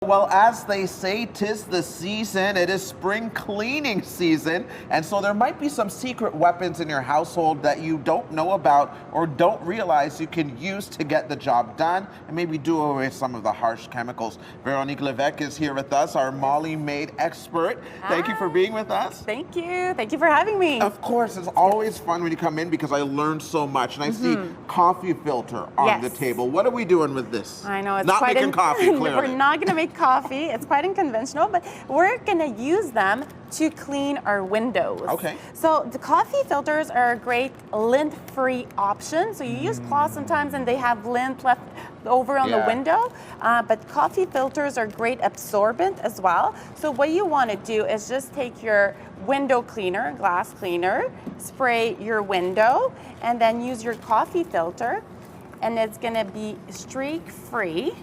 well, as they say, 'tis the season. It is spring cleaning season. And so there might be some secret weapons in your household that you don't know about or don't realize you can use to get the job done and maybe do away with some of the harsh chemicals. Veronique Levesque is here with us, our Molly Maid expert. Thank you for being with us. Thank you. Thank you for having me. Of course, it's always fun when you come in because I learned so much. And I see coffee filter on the table. What are we doing with this? I know, it's not quite making coffee, clearly. We're not going to make coffee. It's quite unconventional, but we're going to use them to clean our windows. Okay. So the coffee filters are a great lint-free option. So you use cloth sometimes and they have lint left over on the window, but coffee filters are great absorbent as well. So what you want to do is just take your window cleaner, glass cleaner, spray your window, and then use your coffee filter, and it's going to be streak-free.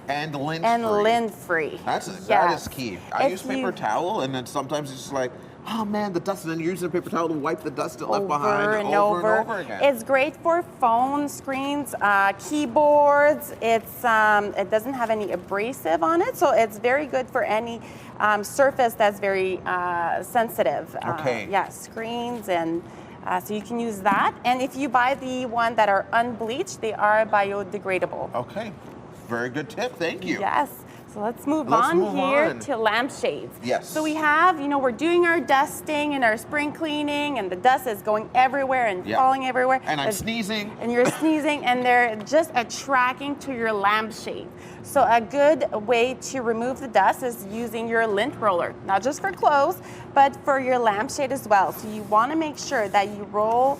And lint-free. And lint-free. That is key. I use paper towel, and then sometimes it's just like, oh man, the dust, and then you're using a paper towel to wipe the dust that left behind over and over again. It's great for phones, screens, keyboards. It doesn't have any abrasive on it, so it's very good for any surface that's very sensitive. Okay. Screens and. So you can use that, and if you buy the one that are unbleached, they are biodegradable. Okay, very good tip. Thank you. Yes. So let's move on to lampshades. Yes. So we have, we're doing our dusting and our spring cleaning, and the dust is going everywhere and falling everywhere. And I'm sneezing. And you're sneezing, and they're just attracting to your lampshade. So a good way to remove the dust is using your lint roller, not just for clothes, but for your lampshade as well. So you want to make sure that you roll.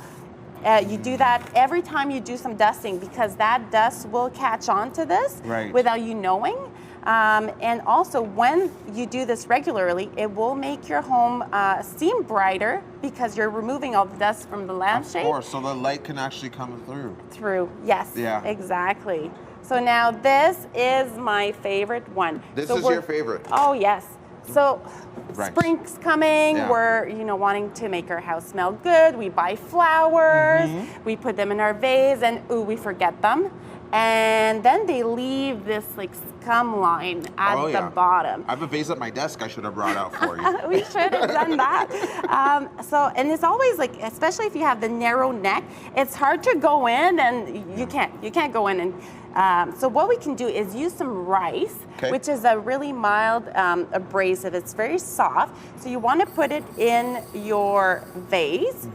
You do that every time you do some dusting, because that dust will catch on to this without you knowing. And also, when you do this regularly, it will make your home seem brighter because you're removing all the dust from the lampshade. Of course, so the light can actually come through. Yes. Yeah. Exactly. So now this is my favorite one. This is your favorite? Oh, yes. So spring's coming, we're wanting to make our house smell good. We buy flowers, we put them in our vase, and we forget them. And then they leave this like scum line at the bottom. I have a vase at my desk I should have brought out for you. We should have done that. And it's always like, especially if you have the narrow neck, it's hard to go in, and you can't go in. And so what we can do is use some rice, which is a really mild abrasive. It's very soft. So you want to put it in your vase.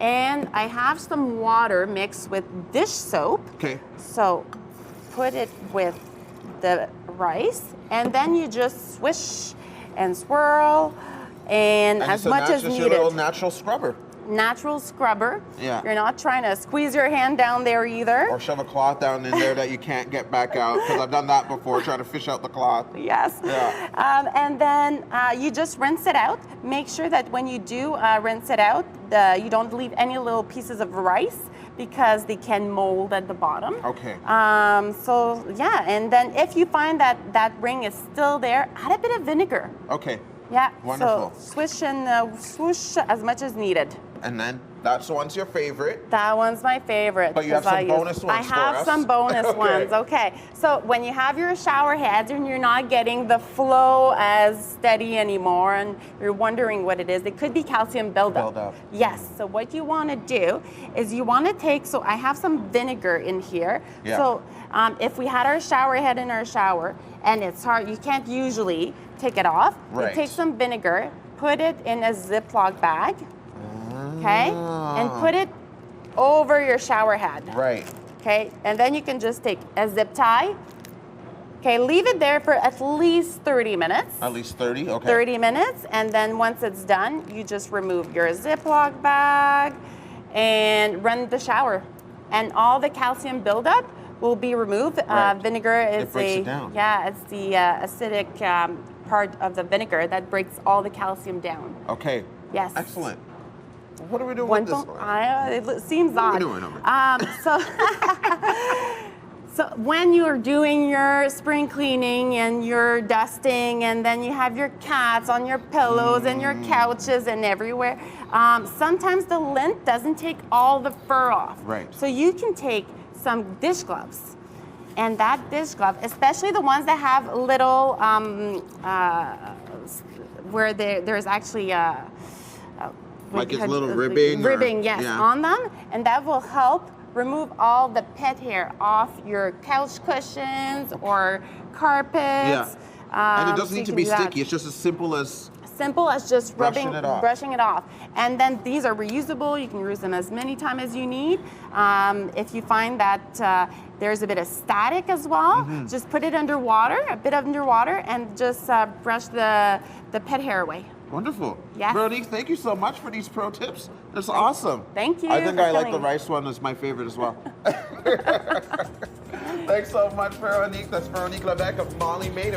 And I have some water mixed with dish soap. Okay. So put it with the rice, and then you just swish and swirl, and as much as needed. Just a little natural scrubber. Natural scrubber. Yeah. You're not trying to squeeze your hand down there either. Or shove a cloth down in there that you can't get back out, because I've done that before, trying to fish out the cloth. Yes. Yeah. And then you just rinse it out. Make sure that when you do rinse it out, you don't leave any little pieces of rice, because they can mold at the bottom. Okay. So yeah, and then if you find that that ring is still there, add a bit of vinegar. Okay. Yeah. Wonderful. So swish and swoosh as much as needed. And then that one's your favorite. That one's my favorite. But you have some bonus ones for us. I have some bonus ones. Okay. So when you have your shower heads and you're not getting the flow as steady anymore, and you're wondering what it is, it could be calcium buildup. Yes. So what you want to do is you want to take. So I have some vinegar in here. Yeah. So if we had our shower head in our shower and it's hard, you can't usually take it off. You take some vinegar, put it in a Ziploc bag. Okay, and put it over your shower head. Right. Okay, and then you can just take a zip tie. Okay, leave it there for at least 30 minutes. At least 30, okay. 30 minutes, and then once it's done, you just remove your Ziploc bag and run the shower. And all the calcium buildup will be removed. Vinegar is it breaks it down. Yeah, it's the acidic part of the vinegar that breaks all the calcium down. Okay. Yes. Excellent. What are we doing with this one? It seems odd. What are we doing? So when you're doing your spring cleaning and your dusting, and then you have your cats on your pillows and your couches and everywhere, sometimes the lint doesn't take all the fur off. Right. So you can take some dish gloves And that dish glove, especially the ones that have little, where there's actually like it's little ribbing? Ribbing, yes, on them. And that will help remove all the pet hair off your couch cushions or carpets. Yeah. And it doesn't so need you to can be do that. sticky. It's just as simple as Just brushing it off. brushing it off. And then these are reusable. You can use them as many times as you need. If you find that there's a bit of static as well, just put it underwater, a bit underwater, and just brush the pet hair away. Wonderful. Yes. Veronique, thank you so much for these pro tips. That's awesome. Thank you. I think for I like the coming. rice one as my favorite as well. Thanks so much, Veronique. That's Veronique Levesque of Molly Maid.